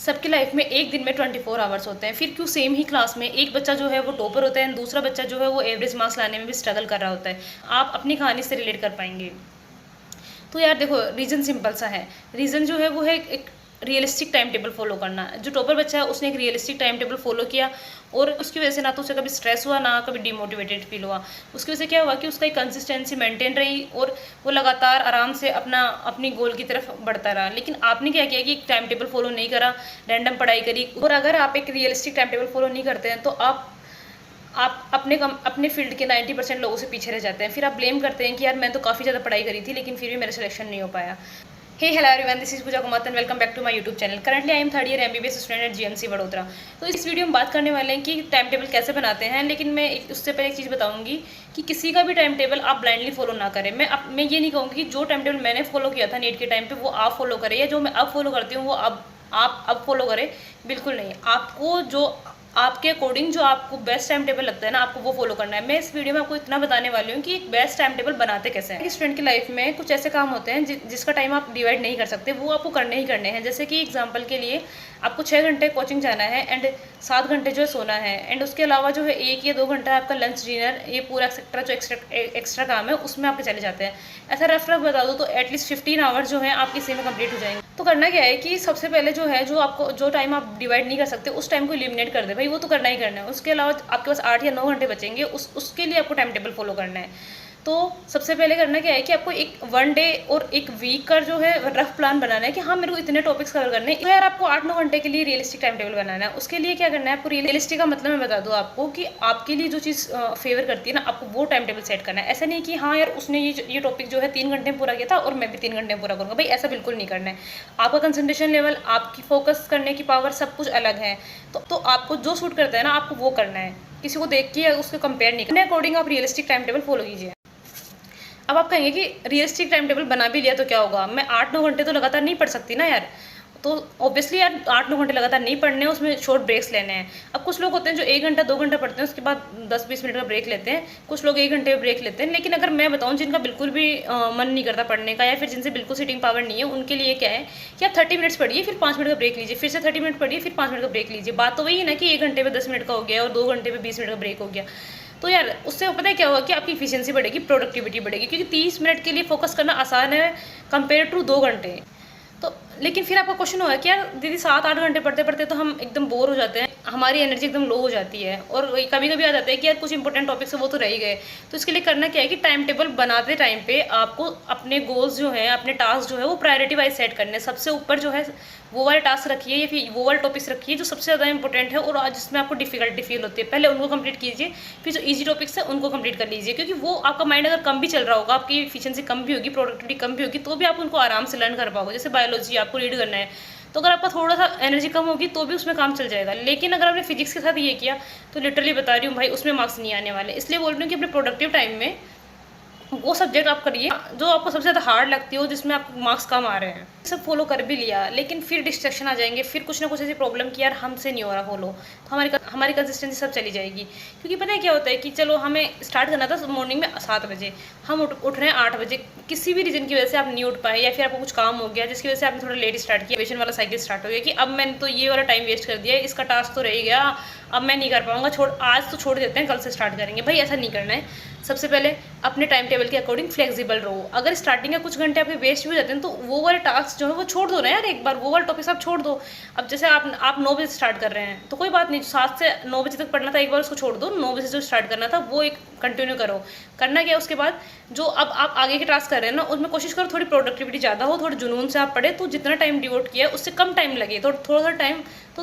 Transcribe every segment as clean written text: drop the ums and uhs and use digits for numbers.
सबकी लाइफ में एक दिन में 24 आवर्स होते हैं, फिर क्यों सेम ही क्लास में एक बच्चा जो है वो टॉपर होता है, दूसरा बच्चा जो है वो एवरेज मार्क्स लाने में भी स्ट्रगल कर रहा होता है। आप अपनी कहानी से रिलेट कर पाएंगे। तो यार देखो, रीज़न सिंपल सा है। रीज़न जो है वो है एक रियलिस्टिक टाइम टेबल फॉलो करना। जो टॉपर बच्चा है उसने एक रियलिस्टिक टाइम टेबल फॉलो किया, और उसकी वजह से ना तो उसे कभी स्ट्रेस हुआ, ना कभी डिमोटिवेटेड फील हुआ। उसकी वजह से क्या हुआ कि उसका एक कंसिस्टेंसी मेंटेन रही, और वो लगातार आराम से अपनी गोल की तरफ बढ़ता रहा। लेकिन आपने क्या किया कि एक टाइम टेबल फॉलो नहीं करा, रैंडम पढ़ाई करी। और अगर आप एक रियलिस्टिक टाइम टेबल फॉलो नहीं करते हैं तो आप अपने फील्ड के 90% लोगों से पीछे रह जाते हैं। फिर आप ब्लेम करते हैं कि यार मैं तो काफ़ी ज़्यादा पढ़ाई करी थी लेकिन फिर भी मेरा सिलेक्शन नहीं हो पाया। Hey hello everyone, this is Pooja Kumar and welcome back to my YouTube channel. Currently I am third year MBBS student at GMC Vadodara. तो इस वीडियो में बात करने वाले हैं कि टाइम टेबल कैसे बनाते हैं। लेकिन मैं उससे पहले एक चीज़ बताऊंगी कि किसी का भी टाइम टेबल आप ब्लाइंडली फॉलो ना करें। मैं ये नहीं कहूँगी कि जो टाइम टेबल मैंने फॉलो किया था नीट के टाइम पर वो आप फॉलो करें, या जो मैं अब फॉलो करती हूँ वो आप फॉलो करें। बिल्कुल नहीं, आपको जो आपके अकॉर्डिंग जो आपको बेस्ट टाइम टेबल लगता है ना, आपको वो फॉलो करना है। मैं इस वीडियो में आपको इतना बताने वाली हूँ कि एक बेस्ट टाइम टेबल बनाते कैसे हैं। स्टूडेंट की लाइफ में कुछ ऐसे काम होते हैं जिसका टाइम आप डिवाइड नहीं कर सकते, वो आपको करने ही करने हैं। जैसे कि एग्जांपल के लिए आपको 6 घंटे कोचिंग जाना है एंड 7 घंटे जो है सोना है, एंड उसके अलावा जो है 1 या 2 घंटा आपका लंच डिनर, ये पूरा एक्सेट्रा जो एक्स्ट्रा काम है उसमें आपके चले जाते हैं। ऐसा रफ बता दो तो एटलीस्ट 15 आवर्स जो है आपके इसी में कंप्लीट हो जाएंगे। तो करना क्या है कि सबसे पहले जो है जो टाइम आप डिवाइड नहीं कर सकते उस टाइम को एलिमिनेट कर दे भाई, वो तो करना ही करना है। उसके अलावा आपके पास 8 या 9 घंटे बचेंगे, उसके लिए आपको टाइम टेबल फॉलो करना है। तो सबसे पहले करना क्या है कि आपको एक 1 डे और एक वीक का जो है रफ प्लान बनाना है कि हाँ मेरे को इतने टॉपिक्स कवर करने हैं। तो यार आपको 8-9 घंटे के लिए रियलिस्टिक टाइम टेबल बनाना है। उसके लिए क्या करना है, आपको रियलिस्टिक का मतलब मैं बता दूँ आपको कि आपके लिए जो चीज़ फेवर करती है ना, आपको वो टाइम टेबल सेट करना है। ऐसा नहीं कि हाँ यार उसने ये टॉपिक जो है 3 घंटे में पूरा किया था और मैं भी 3 घंटे में पूरा करूँगा, भाई ऐसा बिल्कुल नहीं करना है। आपका कंसंट्रेशन लेवल, आपकी फोकस करने की पावर सब कुछ अलग है। तो आपको जो सूट करता है ना आपको वो करना है, किसी को देख के उसको कंपेयर नहीं करना। अकॉर्डिंग आप रियलिस्टिक टाइम टेबल फॉलो कीजिए। अब आप कहेंगे कि रियलिस्टिक टाइम टेबल बना भी लिया तो क्या होगा, मैं 8-9 घंटे तो लगातार नहीं पढ़ सकती ना यार। तो ऑब्वियसली यार 8-9 घंटे लगातार नहीं पढ़ने हैं, उसमें शॉर्ट ब्रेक्स लेने हैं। अब कुछ लोग होते हैं जो 1 घंटा 2 घंटा पढ़ते हैं, उसके बाद 10-20 मिनट का ब्रेक लेते हैं। कुछ लोग 1 घंटे ब्रेक लेते हैं। लेकिन अगर मैं बताऊं जिनका बिल्कुल भी मन नहीं करता पढ़ने का, या फिर जिनसे बिल्कुल सीटिंग पावर नहीं है, उनके लिए क्या है कि आप 30 मिनट्स पढ़िए, फिर 5 मिनट का ब्रेक लीजिए, फिर से 30 मिनट पढ़िए, फिर 5 मिनट का ब्रेक लीजिए। बात तो वही है ना कि 1 घंटे में 10 मिनट का हो गया और 2 घंटे में 20 मिनट का ब्रेक हो गया। तो यार उससे पता है क्या होगा कि आपकी इफिशियंसी बढ़ेगी, प्रोडक्टिविटी बढ़ेगी, क्योंकि 30 मिनट के लिए फोकस करना आसान है कंपेयर टू 2 घंटे। तो लेकिन फिर आपका क्वेश्चन होगा कि यार दीदी 7-8 घंटे पढ़ते पढ़ते तो हम एकदम बोर हो जाते हैं, हमारी एनर्जी एकदम लो हो जाती है, और कभी कभी आ जाता है कि यार कुछ इंपॉर्टेंट टॉपिक्स है वो तो रह ही गए। तो इसके लिए करना क्या है कि टाइम टेबल बनाते टाइम पे आपको अपने गोल्स जो है, अपने टास्क जो है वो प्रायोरिटी वाइज सेट करने हैं। सबसे ऊपर जो है वो वाले टास्क रखिए, या फिर वो वाले टॉपिक्स रखिए जो सबसे ज़्यादा इंपॉर्टेंट है और जिसमें आपको डिफिकल्टी फील होती है, पहले उनको कंप्लीट कीजिए। फिर जो ईजी टॉपिक्स है उनको कंप्लीट कर लीजिए, क्योंकि वो आपका माइंड अगर कम भी चल रहा होगा, आपकी इफिशियंसी कम भी होगी, प्रोडक्टिविटी कम भी होगी, तो भी आप उनको आराम से लर्न कर पाओगे। जैसे बायोलॉजी आपको रीड करना है, तो अगर आपका थोड़ा सा एनर्जी कम होगी तो भी उसमें काम चल जाएगा। लेकिन अगर आपने फिजिक्स के साथ ये किया तो लिटरली बता रही हूँ भाई उसमें मार्क्स नहीं आने वाले। इसलिए बोल रही हूँ कि अपने प्रोडक्टिव टाइम में वो सब्जेक्ट आप करिए जो आपको सबसे ज़्यादा हार्ड लगती हो, जिसमें आपको मार्क्स कम आ रहे हैं। सब फॉलो कर भी लिया, लेकिन फिर डिस्ट्रैक्शन आ जाएंगे, फिर कुछ ना कुछ ऐसी प्रॉब्लम कि यार हमसे नहीं हो रहा फॉलो, तो हमारी कंसिस्टेंसी सब चली जाएगी। क्योंकि पता है क्या होता है कि चलो हमें स्टार्ट करना था मॉर्निंग में 7 बजे, हम उठ रहे हैं 8 बजे, किसी भी रीज़न की वजह से आप नहीं उठ पाए, या फिर आपको कुछ काम हो गया जिसकी वजह से आपने थोड़ा लेट स्टार्ट किया, वेशन वाला साइकिल स्टार्ट हो गया कि अब मैंने तो ये वाला टाइम वेस्ट कर दिया, इसका टास्क तो रह ही गया, अब मैं नहीं कर पाऊंगा, आज तो छोड़ देते हैं, कल से स्टार्ट करेंगे। भाई ऐसा नहीं करना है। सबसे पहले अपने टाइम टेबल के अकॉर्डिंग फ्लेक्सिबल रहो। अगर स्टार्टिंग के कुछ घंटे आपके वेस्ट भी हो जाते हैं तो वो वाले टास्क जो है वो छोड़ दो ना यार, एक बार वो वाले टॉपिक्स आप छोड़ दो। अब जैसे आप 9 बजे स्टार्ट कर रहे हैं तो कोई बात नहीं, 7 से 9 बजे तक पढ़ना था, एक बार उसको छोड़ दो। 9 बजे जो स्टार्ट करना था वो एक कंटिन्यू करो। करना क्या है उसके बाद, जो अब आप आगे के टास्क कर रहे हैं ना, उसमें कोशिश करो थोड़ी प्रोडक्टिविटी ज़्यादा हो, थोड़े जुनून से आप पढ़े, तो जितना टाइम डिवोट किया है उससे कम टाइम लगे, तो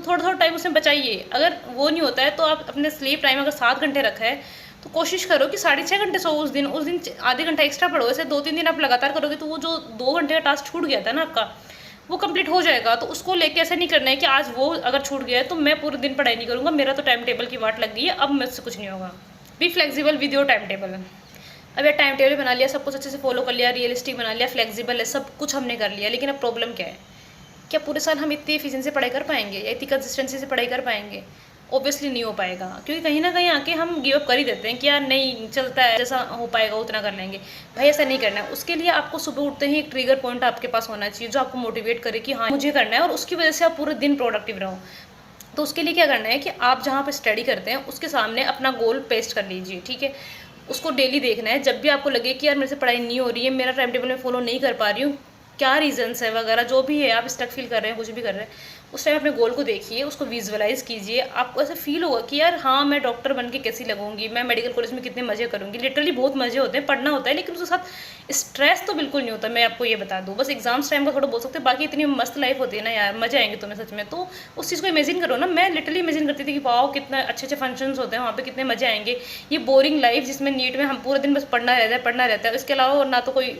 थोड़ा टाइम उसमें बचाइए। अगर वो नहीं होता है तो आप अपने स्लीप टाइम अगर 7 घंटे रखा है तो कोशिश करो कि 6.5 घंटे सो उस दिन आधे घंटा एक्स्ट्रा पढ़ो। ऐसे 2-3 दिन आप लगातार करोगे तो वो जो 2 घंटे का टास्क छूट गया था ना आपका, वो कंप्लीट हो जाएगा। तो उसको लेके ऐसा नहीं करना है कि आज वो अगर छूट गया है तो मैं पूरे दिन पढ़ाई नहीं करूँगा, मेरा तो टाइम टेबल की वाट लग गई है, अब मुझसे कुछ नहीं होगा। Be flexible with your time table. अब यार टाइम टेबल बना लिया, सब कुछ अच्छे से फॉलो कर लिया, रियलिस्टिक बना लिया, फ्लेक्सिबल है, सब कुछ हमने कर लिया, लेकिन अब प्रॉब्लम क्या है, क्या पूरे साल हम इतनी एफिशिएंसी से पढ़ाई कर पाएंगे या इतनी कंसिस्टेंसी से पढ़ाई कर पाएंगे? ऑब्वियसली नहीं हो पाएगा, क्योंकि कहीं ना कहीं आके हम गिव अप कर ही देते हैं कि यार नहीं चलता है, जैसा हो पाएगा उतना कर लेंगे। भाई ऐसा नहीं करना है। उसके लिए आपको सुबह उठते ही एक ट्रिगर पॉइंट आपके पास होना चाहिए जो आपको मोटिवेट करे कि हाँ मुझे करना है, और उसकी वजह से आप पूरे दिन प्रोडक्टिव रहो। तो उसके लिए क्या करना है कि आप जहाँ पर स्टडी करते हैं उसके सामने अपना गोल पेस्ट कर लीजिए, ठीक है। उसको डेली देखना है। जब भी आपको लगे कि यार मेरे से पढ़ाई नहीं हो रही है, मेरा टाइम टेबल मैं फॉलो नहीं कर पा रही हूँ, क्या रीजंस है वगैरह जो भी है, आप स्टक फील कर रहे हैं, कुछ भी कर रहे हैं, उस टाइम अपने गोल को देखिए, उसको विजुअलाइज कीजिए। आपको ऐसा फील होगा कि यार हाँ मैं डॉक्टर बन के कैसी लगूंगी, मैं मेडिकल कॉलेज में कितने मजे करूंगी। लिटरली बहुत मजे होते हैं, पढ़ना होता है लेकिन उसके साथ स्ट्रेस तो बिल्कुल नहीं होता, मैं आपको ये बता दूँ। बस एग्जाम्स टाइम का थोड़ा बोल सकते हैं, बाकी इतनी मस्त लाइफ होती है ना यार, मजे आएंगे तुम्हें सच में। तो उस चीज़ को इमेजिन करो ना। मैं लिटरली इमेजिन करती थी कि वाओ कितना अच्छे अच्छे फंक्शंस होते हैं वहाँ पे, कितने मजे आएंगे। ये बोरिंग लाइफ जिसमें नीट में हम पूरे दिन बस पढ़ना रहता है, इसके अलावा ना तो कोई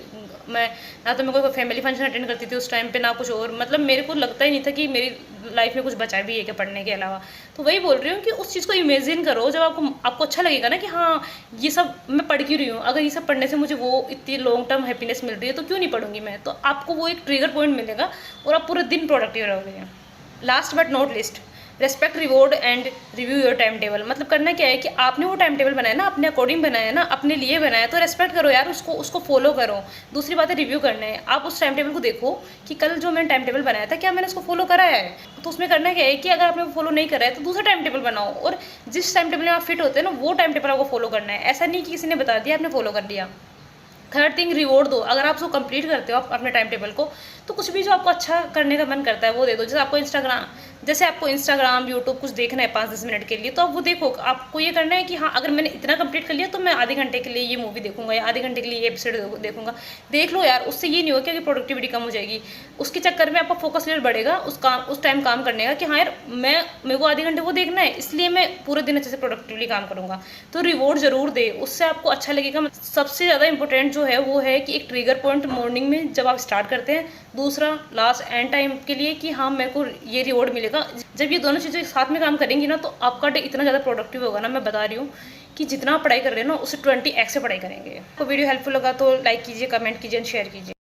मैं ना तो मैं कोई फैमिली फंक्शन अटेंड करती थी उस टाइम पे, ना कुछ और। मतलब मेरे को लगता ही नहीं था कि मेरी लाइफ में कुछ बचा भी है क्या पढ़ने के अलावा। तो वही बोल रही हूँ कि उस चीज़ को इमेजिन करो, जब आपको अच्छा लगेगा ना कि हाँ ये सब मैं पढ़ क्यों रही हूँ, अगर ये सब पढ़ने से मुझे वो इतनी लॉन्ग टर्म हैप्पीनेस मिल रही है तो क्यों नहीं पढ़ूंगी मैं। तो आपको वो एक ट्रिगर पॉइंट मिलेगा और आप पूरे दिन प्रोडक्टिव रहोगे। Last but not list, respect reward and review your time table. मतलब करना क्या है कि आपने वो टाइम टेबल बनाया ना, अपने अकॉर्डिंग बनाया ना, अपने लिए बनाया, तो रेस्पेक्ट करो यार, उसको फॉलो करो। दूसरी बात है रिव्यू करना है। आप उस टाइम टेबल को देखो कि कल जो मैंने टाइम टेबल बनाया था क्या मैंने उसको फॉलो करा है। तो उसमें करना क्या है कि अगर आपने फॉलो नहीं करा है तो दूसरा टाइम टेबल बनाओ, और जिस टाइम टेबल में आप फिट होते हैं ना वो टाइम टेबल आपको फॉलो करना है। ऐसा नहीं कि किसी ने बता दिया आपने फॉलो कर लिया। थर्ड थिंग, रिवॉर्ड दो। अगर आप उसको कंप्लीट करते हो आप अपने टाइम टेबल को, तो कुछ भी जो आपको अच्छा करने का मन करता है वो दे दो। जैसे आपको इंस्टाग्राम यूट्यूब कुछ देखना है 5-10 मिनट के लिए, तो आप वो देखो। आपको ये करना है कि हाँ अगर मैंने इतना कंप्लीट कर लिया तो मैं आधे घंटे के लिए ये मूवी देखूंगा या आधे घंटे के लिए ये एपिसोड देखूंगा। देख लो यार, उससे ये नहीं होगा कि प्रोडक्टिविटी कम हो जाएगी। उसके चक्कर में आपका फोकस लेवल बढ़ेगा उस टाइम काम करने का कि हाँ यार मेरे को आधे घंटे वो देखना है, इसलिए मैं पूरे दिन अच्छे से प्रोडक्टिवली काम करूँगा। तो रिवॉर्ड जरूर दे, उससे आपको अच्छा लगेगा। सबसे ज़्यादा इंपॉर्टेंट जो है वो है कि एक ट्रिगर पॉइंट मॉर्निंग में जब आप स्टार्ट करते हैं, दूसरा लास्ट एंड टाइम के लिए कि हाँ मेरे को ये रिवॉर्ड मिलेगा। जब ये दोनों चीज़ें साथ में काम करेंगी ना तो आपका डे इतना ज़्यादा प्रोडक्टिव होगा ना, मैं बता रही हूँ कि जितना आप पढ़ाई कर रहे हो ना उससे 20x से पढ़ाई करेंगे। आपको वीडियो हेल्पफुल लगा तो लाइक कीजिए, कमेंट कीजिए, शेयर कीजिए।